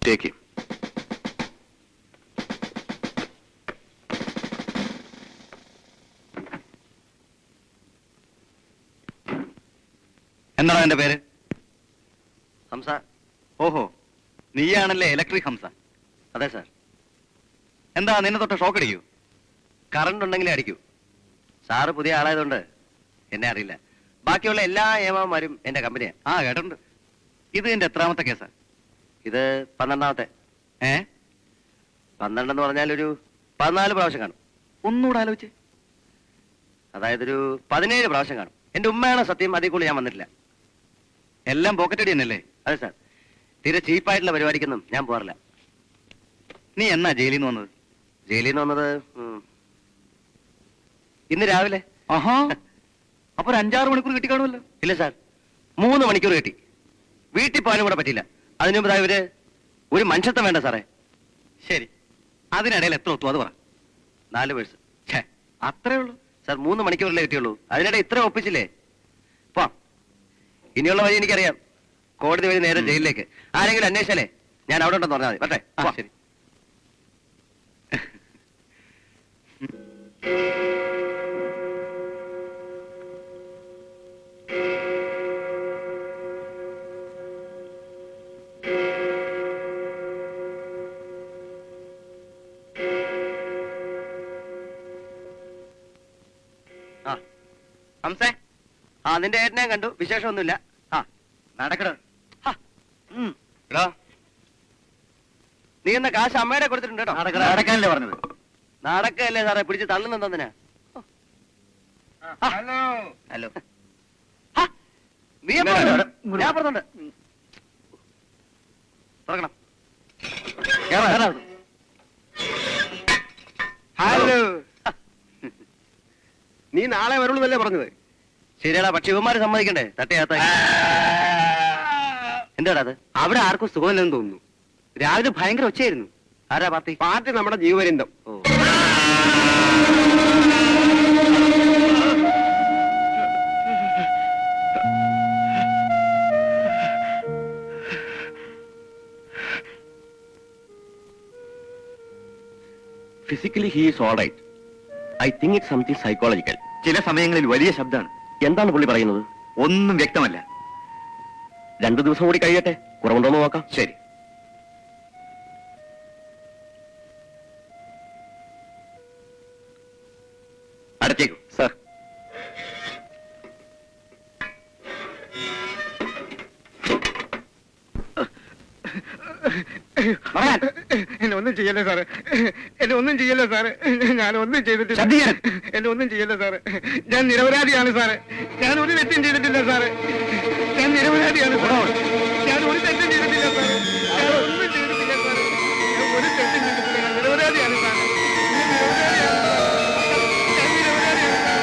Take him. എന്താണ് എന്റെ പേര്? ഹംസ. ഓഹോ, നീയാണല്ലേ ഇലക്ട്രിക് ഹംസ? അതെ സാർ. എന്താ നിന്നെ തൊട്ട് ഷോക്ക് അടിക്കൂ? കറണ്ട് ഉണ്ടെങ്കിലേ അടിക്കൂ. സാറ് പുതിയ ആളായതുകൊണ്ട് എന്നെ അറിയില്ല. ബാക്കിയുള്ള എല്ലാ ഏമാന്മാരും എന്റെ കമ്പനിയാണ്. ആ, കേട്ടിട്ടുണ്ട്. ഇത് എന്റെ എത്രാമത്തെ കേസാ? ഇത് 12ാമത്തെ. 12 എന്ന് പറഞ്ഞാൽ ഒരു 14 പ്രാവശ്യം കാണും. ഒന്നുകൂടെ ആലോചിച്ച്. അതായത് ഒരു 17 പ്രാവശ്യം കാണും. എന്റെ ഉമ്മയാണ് സത്യം, അതിൽ കൂടുതൽ ഞാൻ വന്നിട്ടില്ല. എല്ലാം പോക്കറ്റടി തന്നെയല്ലേ? അതെ സാർ. തീരെ ചീപ്പായിട്ടുള്ള പരിപാടിക്കൊന്നും ഞാൻ പോകാറില്ല. നീ എന്നാ ജയിലിൽ നിന്ന് വന്നത്? ജയിലിൽ നിന്ന് വന്നത് ഇന്ന് രാവിലെ. ആഹാ, അപ്പൊ ഒരു 5-6 മണിക്കൂർ കിട്ടിക്കാണുമല്ലോ? ഇല്ല സാർ, 3 മണിക്കൂർ കിട്ടി. വീട്ടിൽ പോകാനും കൂടെ പറ്റില്ല. അതിനു മുമ്പ് ഇവര് ഒരു മനുഷ്യത്വം വേണ്ട സാറേ. ശരി, അതിനിടയിൽ എത്ര ഒത്തു അത് പറ. 4 പേഴ്സ്. ഛേ, അത്രേ ഉള്ളൂ സാർ. 3 മണിക്കൂറിലേ കിട്ടിയുള്ളൂ. അതിനിടെ ഇത്ര ഒപ്പിച്ചില്ലേ? പോ. ഇനിയുള്ള വഴി എനിക്കറിയാം. കോടതി വഴി നേരെ ജയിലിലേക്ക്. ആരെങ്കിലും അന്വേഷിച്ചാലേ ഞാൻ അവിടെ ഉണ്ടെന്ന് പറഞ്ഞാൽ മതി. പറ്റേ? ശരി. ഹംസേ, നിന്റെ ഏട്ടനെ കണ്ടു. വിശേഷമൊന്നുമില്ല. നടക്കട. നീ എന്ന കാശ് അമ്മയുടെ കൊടുത്തിട്ടുണ്ട് കേട്ടോ. നടക്കാനല്ലേ പറഞ്ഞത്? നടക്കല്ലേ സാറേ, പിടിച്ച് തള്ളുന്നെന്താ? ഹലോ. നീ ഞാൻ പറഞ്ഞുണ്ട്. തുറക്കണം. ഹലോ. നീ നാളെ വരുള്ളൂന്നല്ലേ പറഞ്ഞത്? ശരിയാടാ, പക്ഷെ ഇവന്മാര് സമ്മതിക്കണ്ടേ? തട്ടയാത്ത എന്താടാ അത്? അവിടെ ആർക്കും സുഖമില്ലെന്ന് തോന്നുന്നു. രാവിലെ ഭയങ്കര ഒച്ചയായിരുന്നു. ആരാ പാർട്ടി? പാർട്ടി നമ്മുടെ ജീവപര്യന്തം. Oh, physically he is all right. I think it something psychological. ചില സമയങ്ങളിൽ വലിയ ശബ്ദമാണ്. എന്താണ് പുള്ളി പറയുന്നത്? ഒന്നും വ്യക്തമല്ല. 2 ദിവസം കൂടി കഴിയട്ടെ, കുറവുണ്ടോന്ന് നോക്കാം. ശരി. അടച്ചേക്കൂ. സാർ, എന്നെ ഒന്നും ചെയ്യല്ലേ സാറ്, എന്നെ ഒന്നും ചെയ്യല്ലേ സാറ്, ഞാനൊന്നും ചെയ്തിട്ടില്ല. എന്നെ ഒന്നും ചെയ്യല്ലേ സാറ്, ഞാൻ നിരപരാധിയാണ് സാറ്, ഞാൻ ഒരു തെറ്റും ചെയ്തിട്ടില്ല സാറ്, ഞാൻ നിരപരാധിയാണ് സാറ്, ഞാൻ ഒരു തെറ്റും ചെയ്തിട്ടില്ല സാറ്, ഞാൻ ഒന്നും ചെയ്തിട്ടില്ല സാറ്, ഞാൻ ഒരു തെറ്റും ചെയ്തിട്ടില്ല, ഞാൻ നിരപരാധിയാണ് സാറ്, ഞാൻ നിരപരാധിയാണ് സാർ, ഞാൻ നിരപരാധിയാണ് സാർ.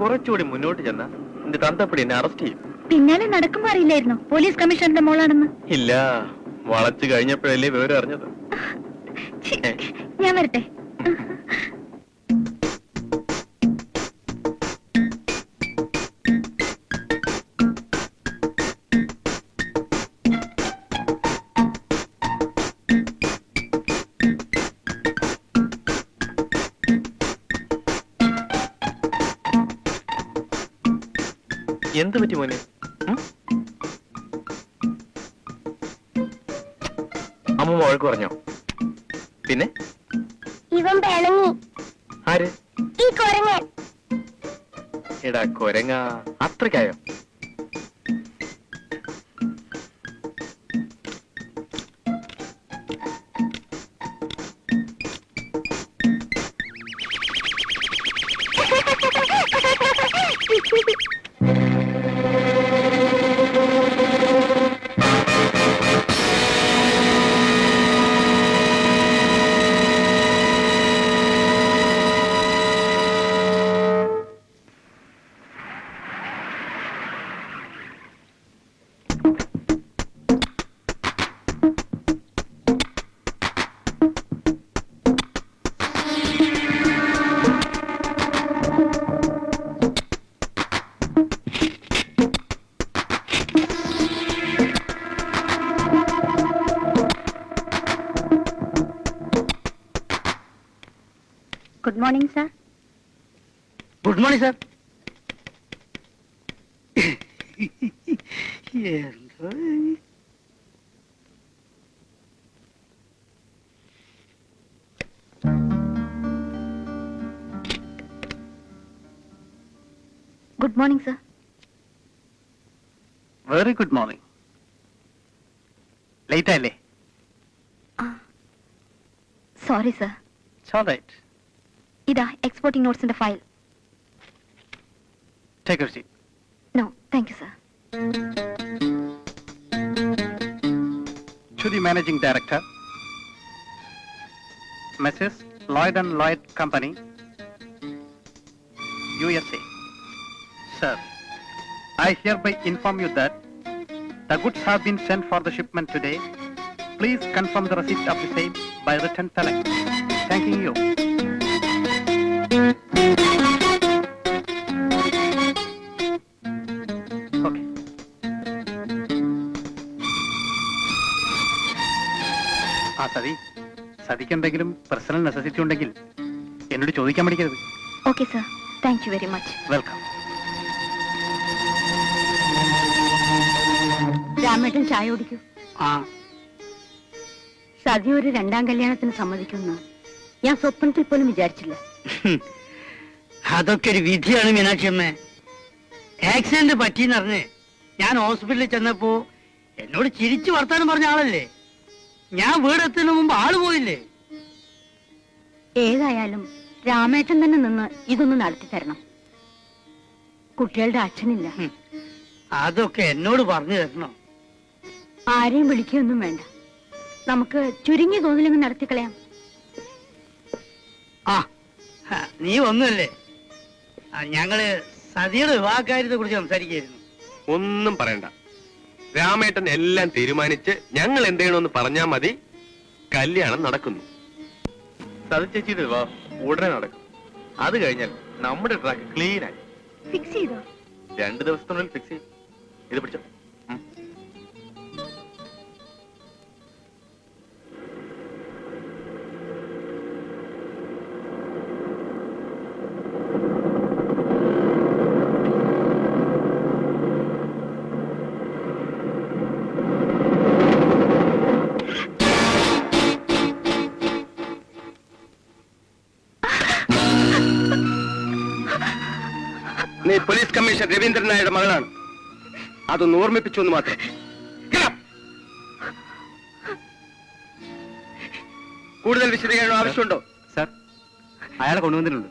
കുറച്ചുകൂടി മുന്നോട്ട് ചെന്ന എന്റെ തന്തപ്പടി എന്നെ അറസ്റ്റ് ചെയ്യും. പിന്നാലെ നടക്കുമ്പോ അറിയില്ലായിരുന്നു പോലീസ് കമ്മീഷണറുടെ മോളാണെന്ന്. ഇല്ല, വളച്ചു കഴിഞ്ഞപ്പോഴല്ലേ വിവരം അറിഞ്ഞത്. ഛി, ഞാൻ വരട്ടെ. എന്ത് പറ്റി മോനെ? അമ്മ വഴക്ക് പറഞ്ഞോ? പിന്നെ ഇവൻ പിണങ്ങി. ആര്? ഈ കൊരങ്ങൻ. എടാ കൊരങ്ങ, അത്രക്കായോ? Good morning sir. Good morning sir. Good morning sir. Very good morning. Late ആയില്ലേ? Sorry sir. It's all right. ഇതാ എക്സ്പോർട്ടിംഗ് നോട്ട്സിന്റെ file. Take your seat. No thank you sir. To the Managing Director, Mrs. Lloyd and Lloyd Company, USA. Sir, I hereby inform you that the goods have been sent for the shipment today. Please confirm the receipt of the same by written telex. Thanking you. Okay. സതിക്ക് എന്തെങ്കിലും personal necessity ഉണ്ടെങ്കിൽ എന്നോട് ചോദിക്കാൻ പഠിക്കരുത്. Okay sir, thank you very much. Welcome. രാമേട്ടൻ ചായ കുടിക്കൂ. ആ, സതി ഒരു 2ാം കല്യാണത്തിന് സമ്മതിക്കുന്നു ഞാൻ സ്വപ്നത്തിൽ പോലും വിചാരിച്ചില്ല. അതൊക്കെ ഒരു വിധിയാണ് മീനാക്ഷിയമ്മ. ആക്സിഡന്റ് പറ്റിയെന്നറിഞ്ഞ് ഞാൻ ഹോസ്പിറ്റലിൽ ചെന്നപ്പോ എന്നോട് ചിരിച്ചു വർത്താനം പറഞ്ഞ ആളല്ലേ. ഞാൻ വീടെത്തുന്നതിന് മുമ്പ് ആള് പോയില്ലേ. ഏതായാലും രാമേട്ടൻ തന്നെ നിന്ന് ഇതൊന്ന് നടത്തി തരണം. കുട്ടികളുടെ അച്ഛനില്ല. അതൊക്കെ എന്നോട് പറഞ്ഞു തരണം. ആരെയും വിളിക്കുകയൊന്നും വേണ്ട. നമുക്ക് ചുരുങ്ങി തോന്നില്ലെങ്കിൽ നടത്തിക്കളയാം. ആ, നീ ഒന്നുമല്ലേ. ഞങ്ങള് സതിയുടെ വിവാഹകാര്യത്തെ കുറിച്ച് സംസാരിക്കുകയായിരുന്നു. ഒന്നും പറയണ്ട, രാമേട്ടൻ എല്ലാം തീരുമാനിച്ച് ഞങ്ങൾ എന്ത് ചെയ്യണമെന്ന് പറഞ്ഞാൽ മതി. കല്യാണം നടക്കുന്നു. സതി ചേച്ചിയുടെ വിവാഹം ഉടനെ നടക്കും. അത് കഴിഞ്ഞാൽ നമ്മുടെ ട്രാക്ക് ക്ലീൻ ആയി. ഫിക്സ് ചെയ്തോ? 2 ദിവസത്തിനുള്ളിൽ ഫിക്സ് ചെയ്യും. ഇത് പിടിച്ചോ. കമ്മീഷണർ രവീന്ദ്രൻ നായരുടെ മകളാണ്. അതൊന്ന് ഓർമ്മിപ്പിച്ചു എന്ന് മാത്രം. കൂടുതൽ വിശദീകരണം ആവശ്യമുണ്ടോ? സാർ, അയാളെ കൊണ്ടുവന്നിട്ടുണ്ട്.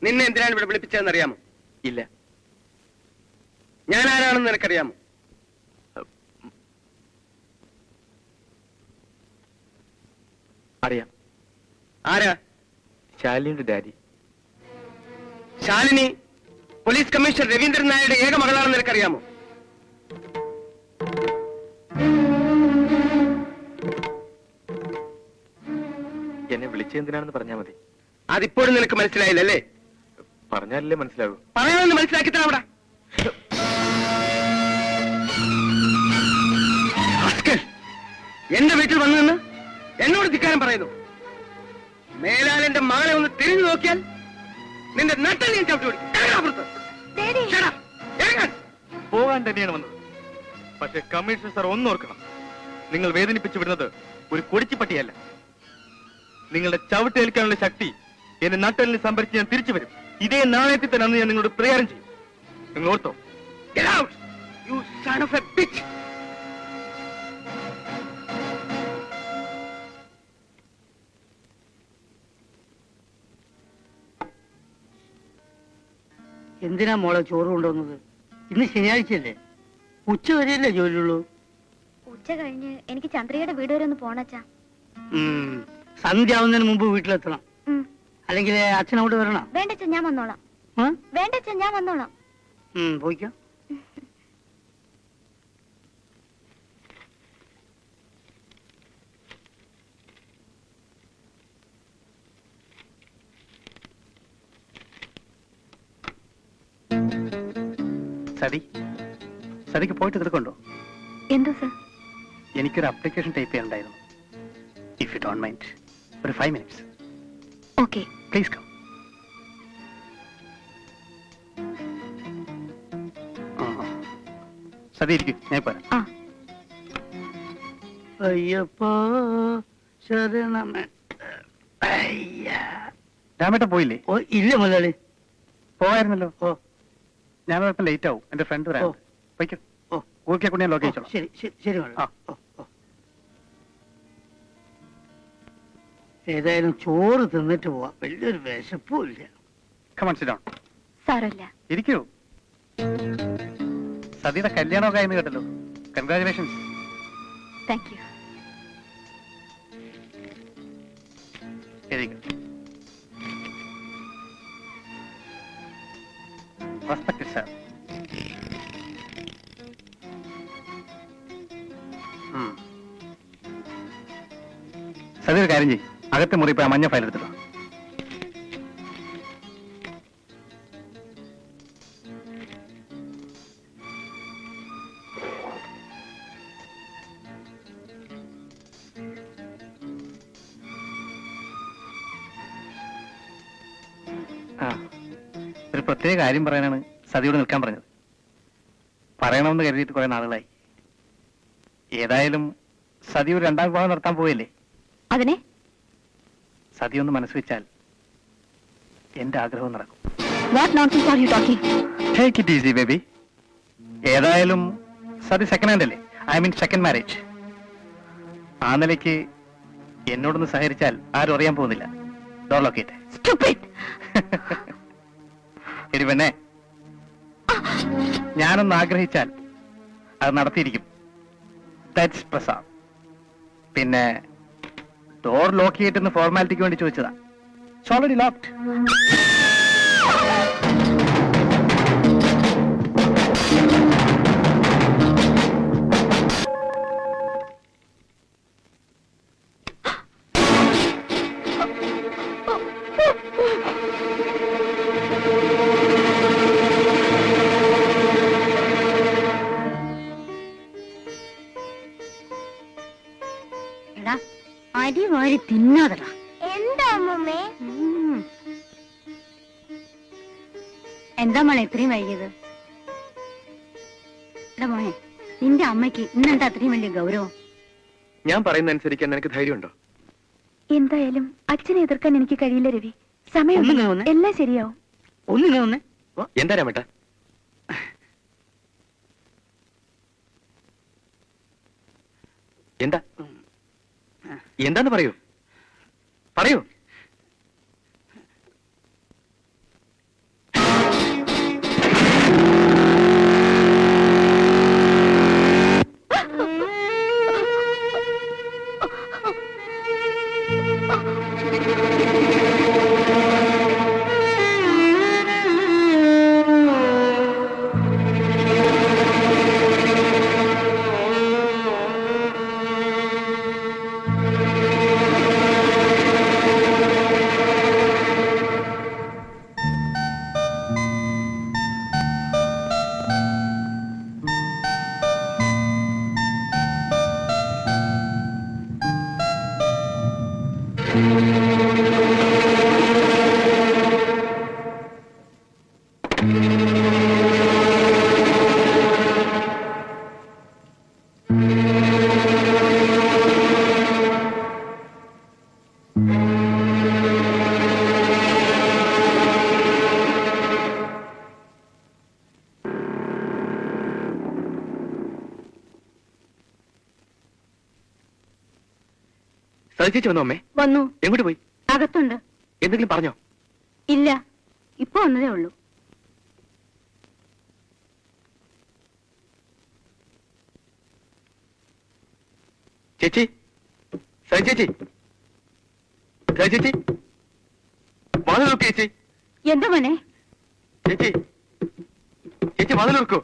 നിന്നെ എന്തിനാണ് ഇവിടെ വിളിപ്പിച്ചതെന്ന് അറിയാമോ? ഇല്ല. ഞാൻ ആരാണെന്ന് നിനക്കറിയാമോ? അറിയാം. ആരാ? ശാലിനിയുടെ daddy. Shalini police commissioner Raveendran നായരുടെ ഏക മകളാണെന്ന് നിനക്കറിയാമോ? എന്നെ വിളിച്ചെന്തിനാണെന്ന് പറഞ്ഞാൽ മതി. അതിപ്പോഴും നിനക്ക് മനസ്സിലായില്ലല്ലേ? പറഞ്ഞാലല്ലേ മനസ്സിലാകൂ. പറയണമെന്ന് മനസ്സിലാക്കി തരാം. അവിടെ എന്റെ വീട്ടിൽ വന്നു നിന്ന് എന്നോട് ധിക്കാരം പറയുന്നു. മേലാൽ എന്റെ മകളെ ഒന്ന് തിരിഞ്ഞു നോക്കിയാൽ നിന്റെ നട്ടൽ ഞാൻ ചവിട്ടി ഓടിക്കും. പോകാൻ തന്നെയാണ് വന്നത്. പക്ഷെ കമ്മീഷണർ സാർ ഒന്നോർക്കണം, നിങ്ങൾ വേദനിപ്പിച്ചു വിടുന്നത് ഒരു കൊടിച്ചിപ്പട്ടിയല്ല. നിങ്ങളുടെ ചവിട്ടേൽക്കാനുള്ള ശക്തി എന്റെ നട്ടലിന് സംഭരിച്ച് ഞാൻ തിരിച്ചു വരും. ഇതേ നാണയത്തിൽ തന്നെ അന്ന് ഞാൻ നിങ്ങളോട് പ്രകാരം ചെയ്യും. നിങ്ങൾ ortho? Get out, you son of a bitch! എന്തിനാ മോളെ ചോറ് കൊണ്ടുവന്നത്? ഇന്ന് ശനിയാഴ്ചയല്ലേ? ഉച്ച വരെയല്ലേ ജോലിയുള്ളൂ? ഉച്ച കഴിഞ്ഞ് എനിക്ക് ചന്ദ്രികയുടെ വീട് വരെ ഒന്ന് പോണച്ചാ. സന്ധ്യ ആവുന്നതിന് മുമ്പ് വീട്ടിലെത്തണം. അല്ലെങ്കിൽ അച്ഛനോട് വരണം. വേണ്ടച്ച, ഞാൻ വന്നോളാം. വേണ്ടച്ച, ഞാൻ വന്നോളാം. പോയിക്കോ. സതിക്ക് പോയിട്ട് എടുക്കണ്ടോ? എന്തോ സർ? എനിക്കൊരു അപ്ലിക്കേഷൻ ടൈപ്പ് ചെയ്യാനുണ്ടായിരുന്നു. ഇഫ് യു ഡോണ്ട് മൈൻഡ്, ഒരു 5 minutes. Okay, please come. Sathi ഇരിക്കും, ഞാൻ പോരാ. അയ്യപ്പ ശരണമേ. രാമേട്ടൻ പോയില്ലേ? ഓ ഇല്ല മുതലാളി. പോവായിരുന്നല്ലോ. ഓ, ഞാൻ അല്പം ലേറ്റ് ആവും. എന്റെ ഫ്രണ്ട് വരാം. പോയിക്കോ. ഓ, ഊർക്കെ കൊണ്ട് ഞാൻ ലോക്കേച്ചോളാം. ശരി ശരി ശരി മുതലാളി. ഏതായാലും ചോറ് തിന്നിട്ട് പോവാം. വലിയൊരു വിശപ്പും ഇല്ല. Come on, sit down. സാരമില്ല. ഇരിക്കൂ. സതിയുടെ കല്യാണമൊക്കെ ആയെന്ന് കേട്ടല്ലോ. കൺഗ്രാചുലേഷൻസ്. Thank you. ഇരിക്കൂ. Respected sir. സതി ഒരു കാര്യം ചെയ്യും. അകത്തെ മുറി പോയി മഞ്ഞ ഫയൽ എടുത്തിട്ടോ. ഒരു പ്രത്യേക കാര്യം പറയാനാണ് സതിയോട് നിൽക്കാൻ പറഞ്ഞത്. പറയണമെന്ന് കരുതിയിട്ട് കുറെ നാളുകളായി. ഏതായാലും സതി ഒരു 2ാം വിവാഹം നടത്താൻ പോയല്ലേ? അതിനെ സതി ഒന്ന് മനസ്സ് വെച്ചാൽ എന്റെ ആഗ്രഹം നടക്കും. What nonsense are you talking? Take it easy baby. ഏതായാലും സതി സെക്കൻഡ് ഹാൻഡ് അല്ലേ? I mean second marriage. ആ നിലയ്ക്ക് എന്നോടൊന്ന് സഹകരിച്ചാൽ ആരും അറിയാൻ പോകുന്നില്ല. ഡോർ ലോക്ക് ചെയ്യട്ടെ. Stupid! എടി പെണ്ണേ, ഞാനൊന്ന് ആഗ്രഹിച്ചാൽ അത് നടത്തിയിരിക്കും. ദാറ്റ്സ് പ്രസാദ്. പിന്നെ ഡോർ ലോക്ക് ചെയ്തിട്ട് ഫോർമാലിറ്റിക്ക് വേണ്ടി ചോദിച്ചതാ. It's already locked. അരി വാരി തിന്നാതടാ. എന്താ അമ്മമ്മേ? എന്താ മോളെ ഇത്രയും വൈകിയത്? എടാ മോനെ, നിന്റെ അമ്മയ്ക്ക് ഇന്നെന്താ അത്രയും വലിയ ഗൗരവം? ഞാൻ പറയുന്ന അനുസരിക്കാൻ നിനക്ക് ധൈര്യമുണ്ടോ? എന്തായാലും അച്ഛനെ എതിർക്കാൻ എനിക്ക് കഴിയില്ല രവി. സമയം ഒന്നിങ്ങനെ വന്നേ. എല്ലാം ശരിയാവും. ഒന്നിങ്ങനെ വന്നേ. എന്താ രാമേട്ട? എന്താ എന്താന്ന് പറയൂ, പറയൂ. സജിച്ചേച്ചി വന്നോ അമ്മേ? വന്നു. എങ്ങോട്ട് പോയി? അകത്തുണ്ട്. എന്തെങ്കിലും പറഞ്ഞോ? ഇല്ല, ഇപ്പൊ വന്നതേ ഉള്ളൂ. ചേച്ചി, സജിച്ചേച്ചി, സജിച്ചേച്ചി, വാതിൽ നോക്ക് ചേച്ചി. എന്താ മോനെ? ചേച്ചി, ചേച്ചി വാതിൽ നോക്കൂ.